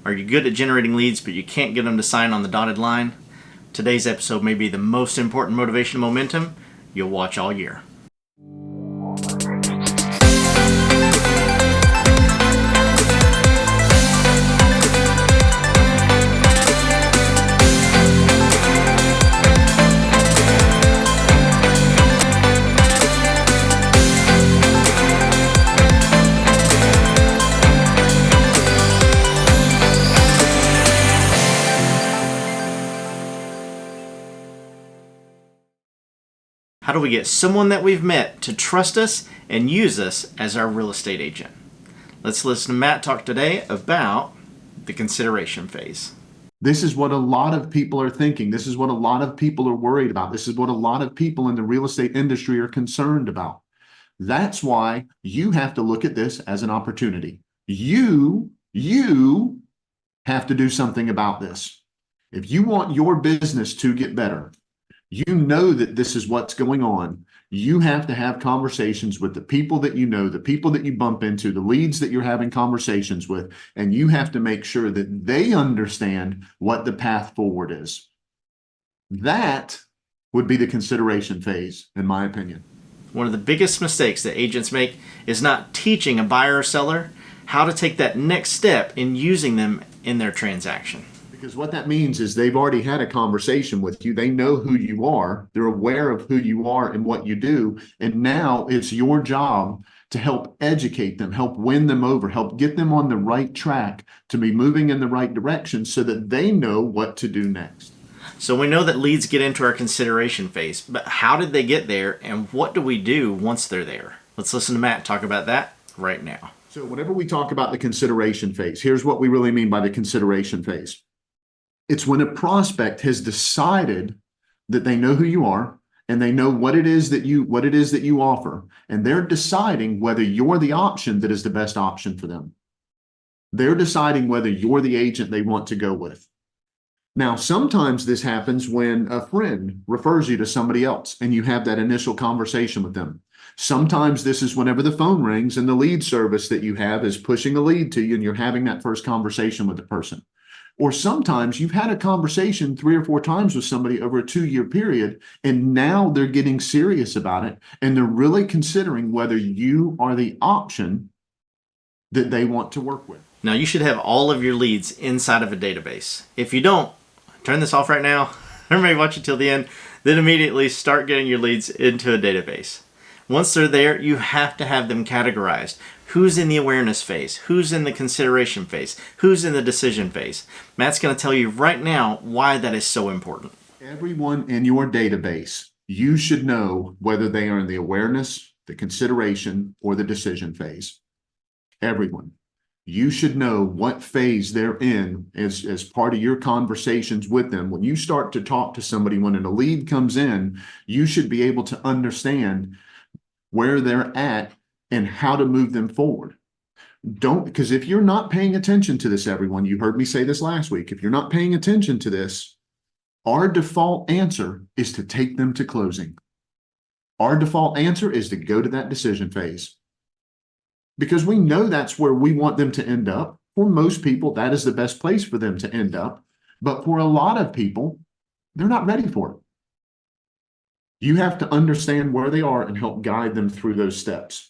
Are you good at generating leads, but you can't get them to sign on the dotted line? Today's episode may be the most important motivational momentum you'll watch all year. How do we get someone that we've met to trust us and use us as our real estate agent? Let's listen to Matt talk today about the consideration phase. This is what a lot of people are thinking. This is what a lot of people are worried about. This is what a lot of people in the real estate industry are concerned about. That's why you have to look at this as an opportunity. You have to do something about this. If you want your business to get better, you know that this is what's going on. You have to have conversations with the people that you know, the people that you bump into, the leads that you're having conversations with, and you have to make sure that they understand what the path forward is. That would be the consideration phase, in my opinion. One of the biggest mistakes that agents make is not teaching a buyer or seller how to take that next step in using them in their transaction. Because what that means is they've already had a conversation with you. They know who you are. They're aware of who you are and what you do. And now it's your job to help educate them, help win them over, help get them on the right track to be moving in the right direction so that they know what to do next. So we know that leads get into our consideration phase, but how did they get there and what do we do once they're there? Let's listen to Matt talk about that right now. So whenever we talk about the consideration phase, here's what we really mean by the consideration phase. It's when a prospect has decided that they know who you are and they know what it is that you offer, and they're deciding whether you're the option that is the best option for them. They're deciding whether you're the agent they want to go with. Now, sometimes this happens when a friend refers you to somebody else and you have that initial conversation with them. Sometimes this is whenever the phone rings and the lead service that you have is pushing a lead to you and you're having that first conversation with the person. Or sometimes you've had a conversation 3 or 4 times with somebody over a 2-year period, and now they're getting serious about it, and they're really considering whether you are the option that they want to work with. Now, you should have all of your leads inside of a database. If you don't, turn this off right now. Everybody watch it till the end. Then immediately start getting your leads into a database. Once they're there, you have to have them categorized. Who's in the awareness phase? Who's in the consideration phase? Who's in the decision phase? Matt's going to tell you right now why that is so important. Everyone in your database, you should know whether they are in the awareness, the consideration, or the decision phase. Everyone. You should know what phase they're in as part of your conversations with them. When you start to talk to somebody, when a lead comes in, you should be able to understand where they're at and how to move them forward. Because if you're not paying attention to this, everyone, you heard me say this last week, if you're not paying attention to this, our default answer is to take them to closing. Our default answer is to go to that decision phase. Because we know that's where we want them to end up. For most people, that is the best place for them to end up. But for a lot of people, they're not ready for it. You have to understand where they are and help guide them through those steps.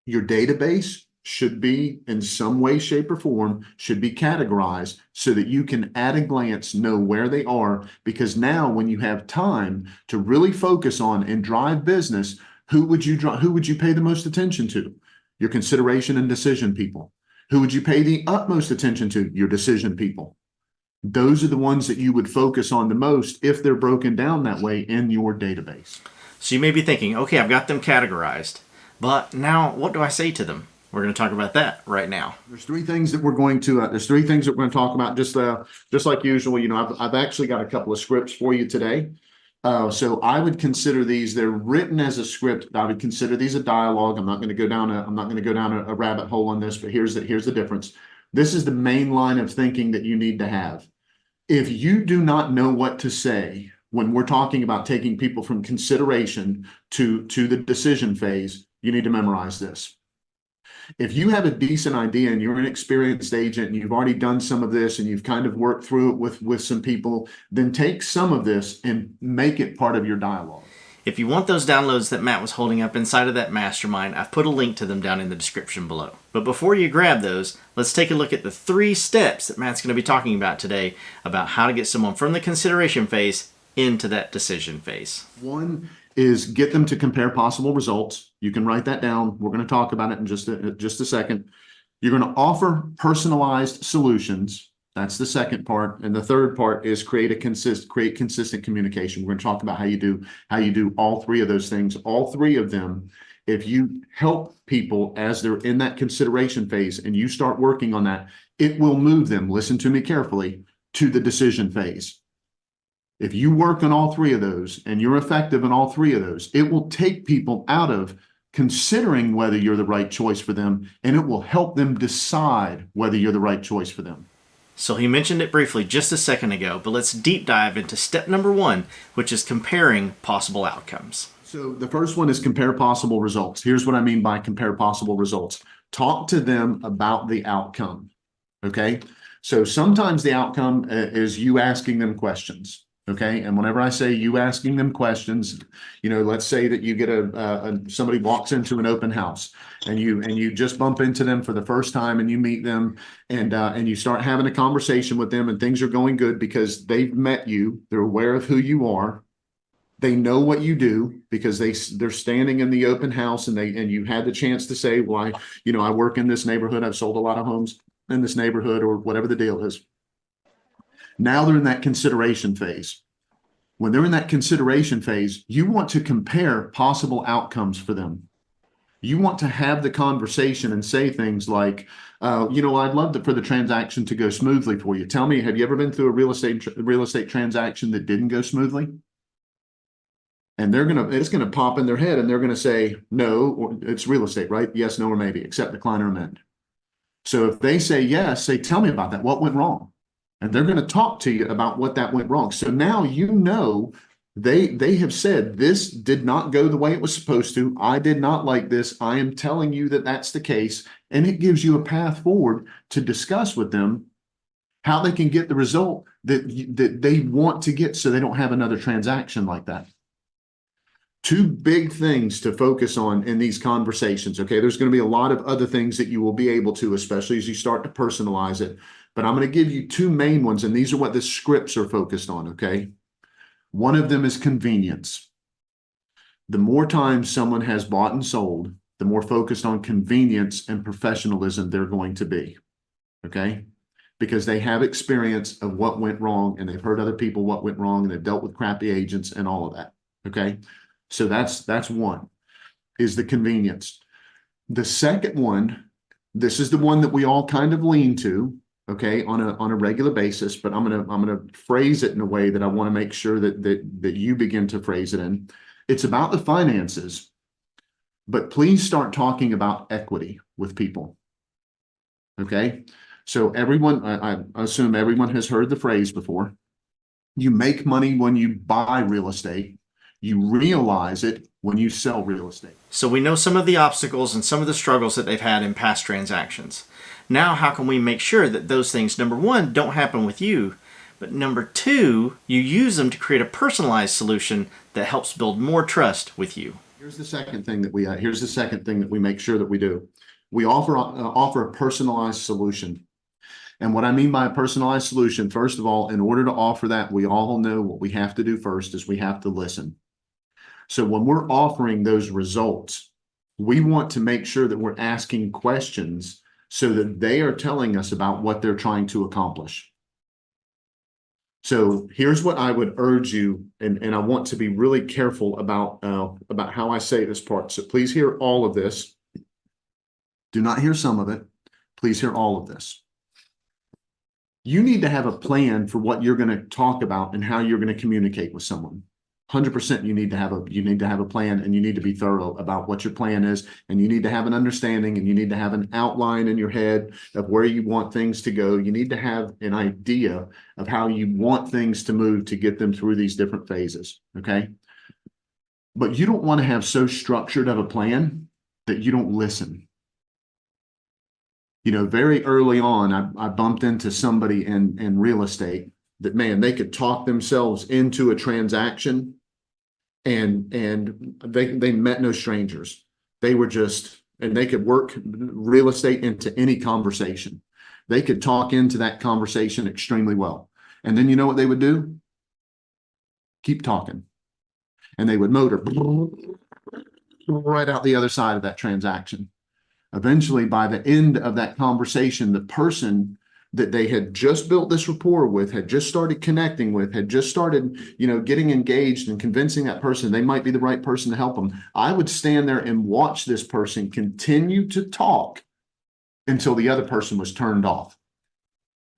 Your database should be, in some way, shape, or form, should be categorized so that you can at a glance know where they are. Because now when you have time to really focus on and drive business, who would you pay the most attention to? Your consideration and decision people. Who would you pay the utmost attention to? Your decision people. Those are the ones that you would focus on the most if they're broken down that way in your database. So you may be thinking, okay, I've got them categorized, but now what do I say to them? We're going to talk about that right now. There's three things that we're going to talk about. Just like usual. You know, I've actually got a couple of scripts for you today. So I would consider these, they're written as a script. I would consider these a dialogue. I'm not going to go down a rabbit hole on this, but here's the difference. This is the main line of thinking that you need to have. If you do not know what to say when we're talking about taking people from consideration to the decision phase, you need to memorize this. If you have a decent idea and you're an experienced agent and you've already done some of this and you've kind of worked through it with some people, then take some of this and make it part of your dialogue. If you want those downloads that Matt was holding up inside of that mastermind, I've put a link to them down in the description below. But before you grab those, let's take a look at the 3 steps that Matt's going to be talking about today about how to get someone from the consideration phase into that decision phase. One is get them to compare possible results. You can write that down. We're going to talk about it in just a second. You're going to offer personalized solutions. That's the second part. And the third part is create consistent communication. We're going to talk about how you do all 3 of those things. All 3 of them, if you help people as they're in that consideration phase and you start working on that, it will move them, listen to me carefully, to the decision phase. If you work on all 3 of those and you're effective in all 3 of those, it will take people out of considering whether you're the right choice for them, and it will help them decide whether you're the right choice for them. So he mentioned it briefly just a second ago, but let's deep dive into step number 1, which is comparing possible outcomes. So the first one is compare possible results. Here's what I mean by compare possible results. Talk to them about the outcome, okay? So sometimes the outcome is you asking them questions. Okay. And whenever I say you asking them questions, let's say that you get somebody walks into an open house and you just bump into them for the first time and you meet them and you start having a conversation with them and things are going good because they've met you. They're aware of who you are. They know what you do because they're standing in the open house and you had the chance to say, well, I work in this neighborhood. I've sold a lot of homes in this neighborhood or whatever the deal is. Now they're in that consideration phase. When they're in that consideration phase, you want to compare possible outcomes for them. You want to have the conversation and say things like, I'd love for the transaction to go smoothly for you. Tell me, have you ever been through a real estate transaction that didn't go smoothly? And it's gonna pop in their head and they're gonna say, no, or it's real estate, right? Yes, no, or maybe, accept, decline, or amend. So if they say yes, say, tell me about that. What went wrong? And they're going to talk to you about what that went wrong. So now they have said this did not go the way it was supposed to. I did not like this. I am telling you that that's the case. And it gives you a path forward to discuss with them how they can get the result that they want to get so they don't have another transaction like that. 2 big things to focus on in these conversations. Okay, there's going to be a lot of other things that you will be able to, especially as you start to personalize it. But I'm going to give you 2 main ones, and these are what the scripts are focused on, okay? One of them is convenience. The more times someone has bought and sold, the more focused on convenience and professionalism they're going to be, okay? Because they have experience of what went wrong, and they've heard other people what went wrong, and they've dealt with crappy agents and all of that, okay? So that's one, is the convenience. The second one, this is the one that we all kind of lean to, okay, on a regular basis, but I'm gonna phrase it in a way that I want to make sure that you begin to phrase it in. It's about the finances, but please start talking about equity with people. Okay, so everyone, I assume everyone has heard the phrase before. You make money when you buy real estate. You realize it when you sell real estate. So we know some of the obstacles and some of the struggles that they've had in past transactions. Now, how can we make sure that those things, number 1, don't happen with you, but number 2, you use them to create a personalized solution that helps build more trust with you? Here's the second thing that we make sure that we do. We offer a personalized solution. And what I mean by a personalized solution, first of all, in order to offer that, we all know what we have to do first is we have to listen. So when we're offering those results, we want to make sure that we're asking questions so that they are telling us about what they're trying to accomplish. So here's what I would urge you, and I want to be really careful about how I say this part. So please hear all of this. Do not hear some of it. Please hear all of this. You need to have a plan for what you're going to talk about and how you're going to communicate with someone. 100% you need to have a plan, and you need to be thorough about what your plan is, and you need to have an understanding, and you need to have an outline in your head of where you want things to go. You need to have an idea of how you want things to move to get them through these different phases, okay? But you don't want to have so structured of a plan that you don't listen. Very early on, I bumped into somebody in real estate that, man, they could talk themselves into a transaction, and they met no strangers. They were just, and they could work real estate into any conversation. They could talk into that conversation extremely well. And then you know what they would do? Keep talking. And they would motor right out the other side of that transaction. Eventually, by the end of that conversation, the person that they had just built this rapport with, had just started connecting with, had just started, getting engaged and convincing that person they might be the right person to help them. I would stand there and watch this person continue to talk until the other person was turned off.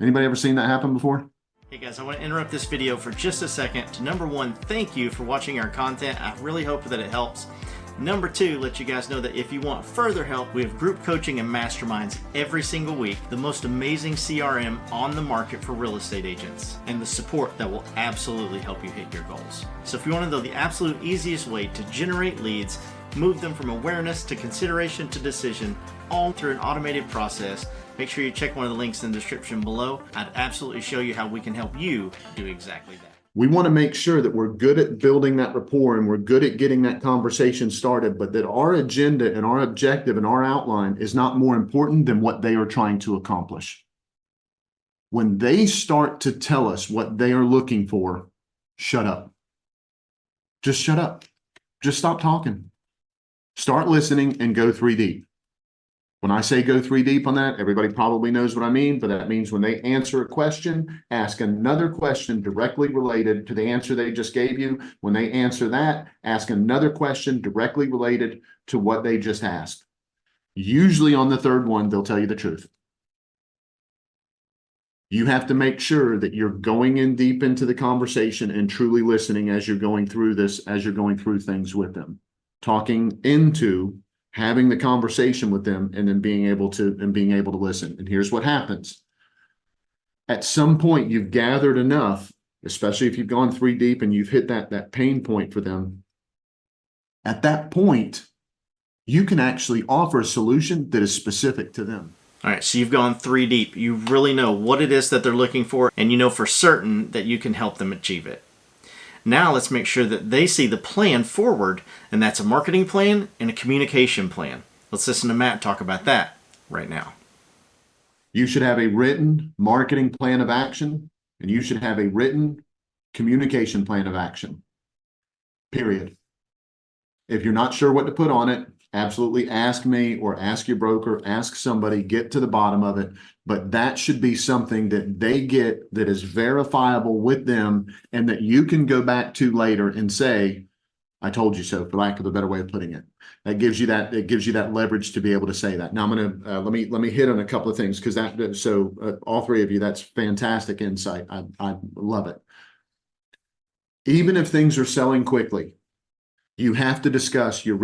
Anybody ever seen that happen before? Hey guys, I want to interrupt this video for just a second to, number one, thank you for watching our content. I really hope that it helps. Number two, let you guys know that if you want further help, we have group coaching and masterminds every single week, the most amazing CRM on the market for real estate agents, and the support that will absolutely help you hit your goals. So if you want to know the absolute easiest way to generate leads, move them from awareness to consideration to decision, all through an automated process, make sure you check one of the links in the description below. I'd absolutely show you how we can help you do exactly that. We want to make sure that we're good at building that rapport and we're good at getting that conversation started, but that our agenda and our objective and our outline is not more important than what they are trying to accomplish. When they start to tell us what they are looking for, shut up. Just shut up. Just stop talking. Start listening and go 3 deep. When I say go 3 deep on that, everybody probably knows what I mean, but that means when they answer a question, ask another question directly related to the answer they just gave you. When they answer that, ask another question directly related to what they just asked. Usually on the third one, they'll tell you the truth. You have to make sure that you're going in deep into the conversation and truly listening as you're going through this, as you're going through things with them, talking into having the conversation with them, and then being able to listen. And here's what happens. At some point, you've gathered enough, especially if you've gone 3 deep and you've hit that pain point for them. At that point, you can actually offer a solution that is specific to them. All right, so you've gone 3 deep. You really know what it is that they're looking for, and you know for certain that you can help them achieve it. Now let's make sure that they see the plan forward, and that's a marketing plan and a communication plan. Let's listen to Matt talk about that right now. You should have a written marketing plan of action, and you should have a written communication plan of action. Period. If you're not sure what to put on it, absolutely ask me or ask your broker, ask somebody, get to the bottom of it. But that should be something that they get, that is verifiable with them, and that you can go back to later and say, I told you so, for lack of a better way of putting it. That gives you that, it gives you that leverage to be able to say that. Now I'm going to, let me hit on a couple of things, because all 3 of you, that's fantastic insight. I love it. Even if things are selling quickly, you have to discuss your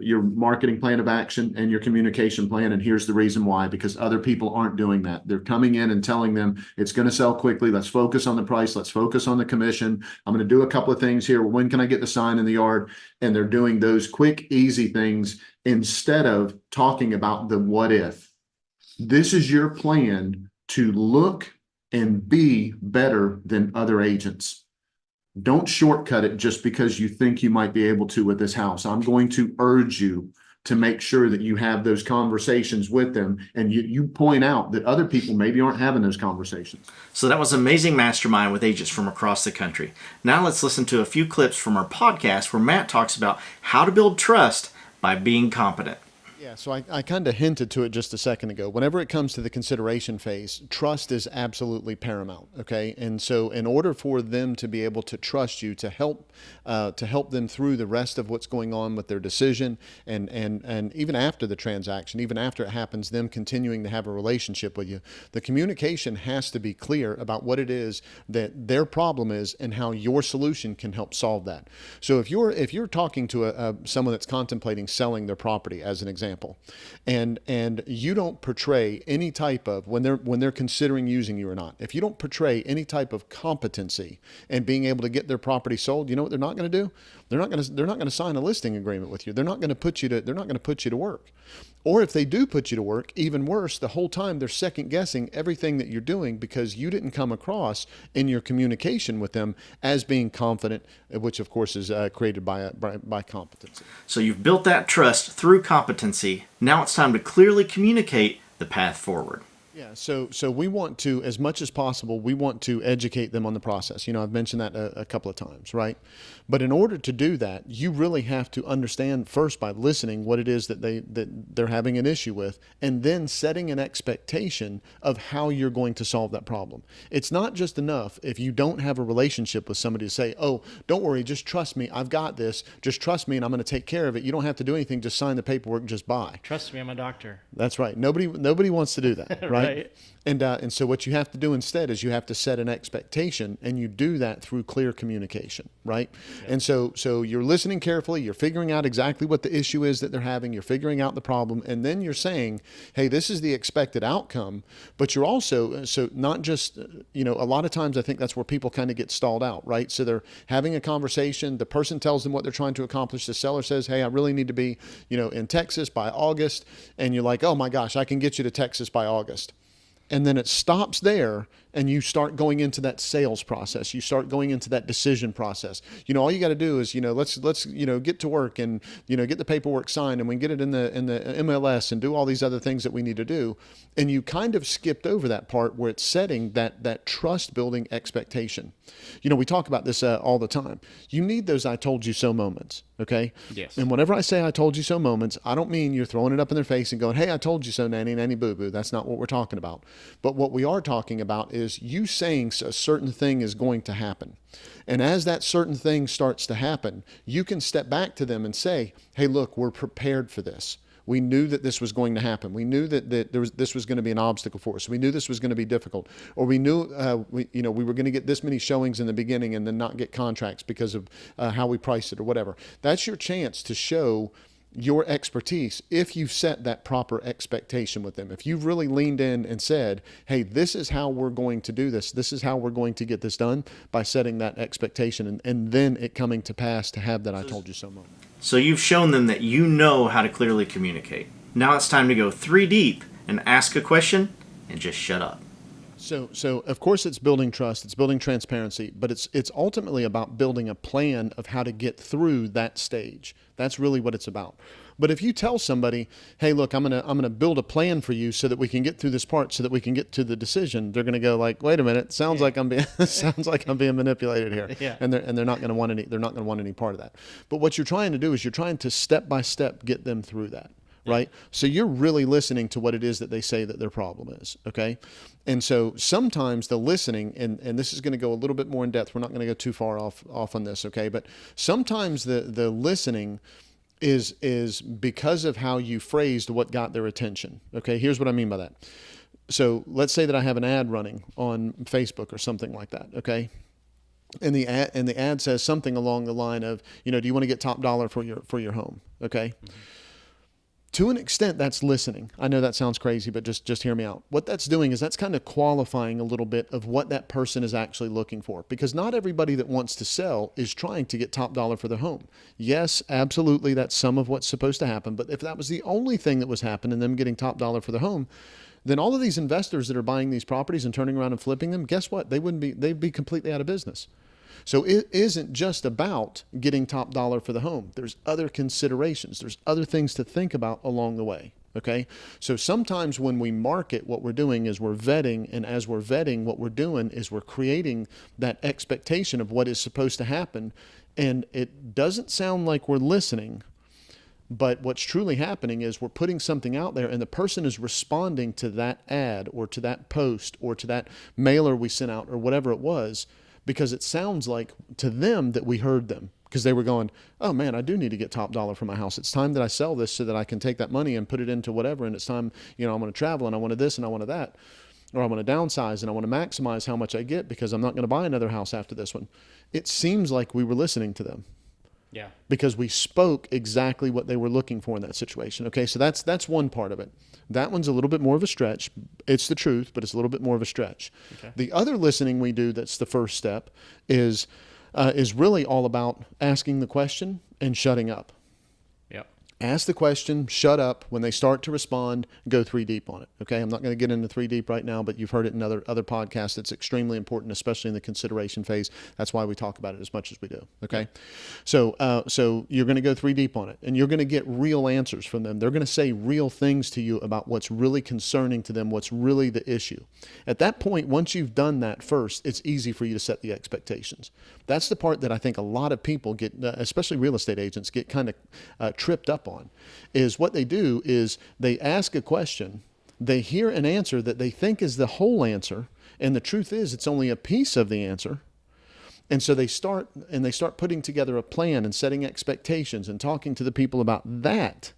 your marketing plan of action and your communication plan. And here's the reason why: because other people aren't doing that. They're coming in and telling them it's going to sell quickly. Let's focus on the price. Let's focus on the commission. I'm going to do a couple of things here. When can I get the sign in the yard? And they're doing those quick, easy things instead of talking about the what if. This is your plan to look and be better than other agents. Don't shortcut it just because you think you might be able to with this house. I'm going to urge you to make sure that you have those conversations with them, and you point out that other people maybe aren't having those conversations. So that was an amazing mastermind with agents from across the country. Now let's listen to a few clips from our podcast where Matt talks about how to build trust by being competent. Yeah, so I kind of hinted to it just a second ago. Whenever it comes to the consideration phase, trust is absolutely paramount, okay? And so in order for them to be able to trust you, to help them through the rest of what's going on with their decision, and even after the transaction, even after it happens, them continuing to have a relationship with you, the communication has to be clear about what it is that their problem is and how your solution can help solve that. So if you're talking to someone that's contemplating selling their property, as an example, and you don't portray any type of, when they're considering using you or not, if you don't portray any type of competency and being able to get their property sold, you know what they're not going to do? They're not going to sign a listing agreement with you. They're not going to put you to work. Or if they do put you to work, even worse, the whole time they're second guessing everything that you're doing because you didn't come across in your communication with them as being confident, which of course is created by competency. So you've built that trust through competency. Now it's time to clearly communicate the path forward. Yeah, so we want to, as much as possible, we want to educate them on the process. I've mentioned that a couple of times, right? But in order to do that, you really have to understand first by listening what it is that they're having an issue with, and then setting an expectation of how you're going to solve that problem. It's not just enough if you don't have a relationship with somebody to say, "Oh, don't worry, just trust me, I've got this. Just trust me, and I'm going to take care of it. You don't have to do anything. Just sign the paperwork, just buy." Trust me, I'm a doctor. That's right. Nobody wants to do that, right? Right. And so what you have to do instead is you have to set an expectation, and you do that through clear communication, right? Yep. And so you're listening carefully, you're figuring out exactly what the issue is that they're having, you're figuring out the problem, and then you're saying, hey, this is the expected outcome, but you're also, so not just, a lot of times I think that's where people kind of get stalled out, right? So they're having a conversation, the person tells them what they're trying to accomplish, the seller says, hey, I really need to be, in Texas by August, and you're like, oh my gosh, I can get you to Texas by August. And then it stops there, and you start going into that sales process. You start going into that decision process. All you got to do is, let's get to work and, get the paperwork signed, and we can get it in the MLS and do all these other things that we need to do. And you kind of skipped over that part where it's setting that trust building expectation. We talk about this all the time. You need those I told you so moments. Okay. Yes. And whenever I say I told you so moments, I don't mean you're throwing it up in their face and going, hey, I told you so, nanny, nanny, boo boo. That's not what we're talking about. But what we are talking about is you saying a certain thing is going to happen. And as that certain thing starts to happen, you can step back to them and say, hey, look, we're prepared for this. We knew that this was going to happen. We knew that this was going to be an obstacle for us. We knew this was going to be difficult, or we knew we were going to get this many showings in the beginning and then not get contracts because of how we priced it or whatever. That's your chance to show your expertise if you've set that proper expectation with them. If you've really leaned in and said, hey, this is how we're going to do this. This is how we're going to get this done, by setting that expectation and then it coming to pass to have that I told you so moment. So you've shown them that you know how to clearly communicate. Now it's time to go 3 deep and ask a question and just shut up. So of course it's building trust, it's building transparency, but it's ultimately about building a plan of how to get through that stage. That's really what it's about. But if you tell somebody, hey, look, I'm gonna build a plan for you so that we can get through this part, so that we can get to the decision, they're gonna go like, wait a minute, sounds like I'm being manipulated here. Yeah. And they're not gonna want any part of that. But what you're trying to do is you're trying to step by step get them through that. Right? So you're really listening to what it is that they say that their problem is, okay? And so sometimes the listening, and this is going to go a little bit more in depth. We're not going to go too far off on this, okay? But sometimes the listening is because of how you phrased what got their attention, okay? Here's what I mean by that. So let's say that I have an ad running on Facebook or something like that, okay? And the ad says something along the line of, do you want to get top dollar for your home, okay? Mm-hmm. To an extent, that's listening. I know that sounds crazy, but just hear me out. What that's doing is that's kind of qualifying a little bit of what that person is actually looking for, because not everybody that wants to sell is trying to get top dollar for their home. Yes, absolutely, that's some of what's supposed to happen, but if that was the only thing that was happening, them getting top dollar for their home, then all of these investors that are buying these properties and turning around and flipping them, guess what? They'd be completely out of business. So it isn't just about getting top dollar for the home. There's other considerations. There's other things to think about along the way. Okay. So sometimes when we market, what we're doing is we're vetting. And as we're vetting, what we're doing is we're creating that expectation of what is supposed to happen. And it doesn't sound like we're listening, but what's truly happening is we're putting something out there and the person is responding to that ad or to that post or to that mailer we sent out or whatever it was, because it sounds like to them that we heard them, because they were going, oh man, I do need to get top dollar for my house. It's time that I sell this so that I can take that money and put it into whatever. And it's time, I want to travel and I wanted this and I wanted that, or I want to downsize and I want to maximize how much I get because I'm not going to buy another house after this one. It seems like we were listening to them. Yeah. Because we spoke exactly what they were looking for in that situation. Okay, so that's one part of it. That one's a little bit more of a stretch. It's the truth, but it's a little bit more of a stretch. Okay. The other listening we do, that's the first step, is really all about asking the question and shutting up. Yep. Ask the question, shut up. When they start to respond, go 3 deep on it. Okay. I'm not going to get into 3 deep right now, but you've heard it in other podcasts. It's extremely important, especially in the consideration phase. That's why we talk about it as much as we do. Okay. So you're going to go 3 deep on it, and you're going to get real answers from them. They're going to say real things to you about what's really concerning to them, what's really the issue. At that point, once you've done that first, it's easy for you to set the expectations. That's the part that I think a lot of people get, especially real estate agents, get kind of tripped up on. Is what they do is they ask a question, they hear an answer that they think is the whole answer, and the truth is it's only a piece of the answer. And so they start putting together a plan and setting expectations and talking to the people about that,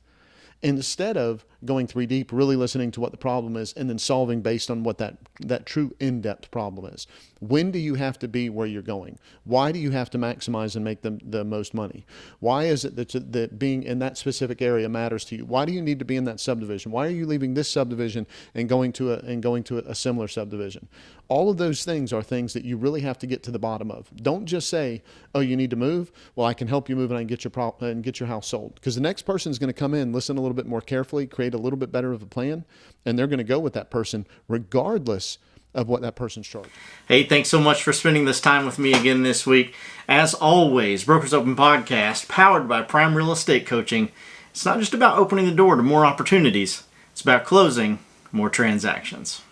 instead of going 3 deep, really listening to what the problem is, and then solving based on what that true in-depth problem is. When do you have to be where you're going? Why do you have to maximize and make the most money? Why is it that being in that specific area matters to you? Why do you need to be in that subdivision? Why are you leaving this subdivision and going to a similar subdivision? All of those things are things that you really have to get to the bottom of. Don't just say, "Oh, you need to move? Well, I can help you move and I can get your house sold." Because the next person is going to come in, listen a little bit more carefully, create a little bit better of a plan, and they're going to go with that person regardless of what that person's charging. Hey, thanks so much for spending this time with me again this week. As always, Brokers Open Podcast, powered by Prime Real Estate Coaching. It's not just about opening the door to more opportunities. It's about closing more transactions.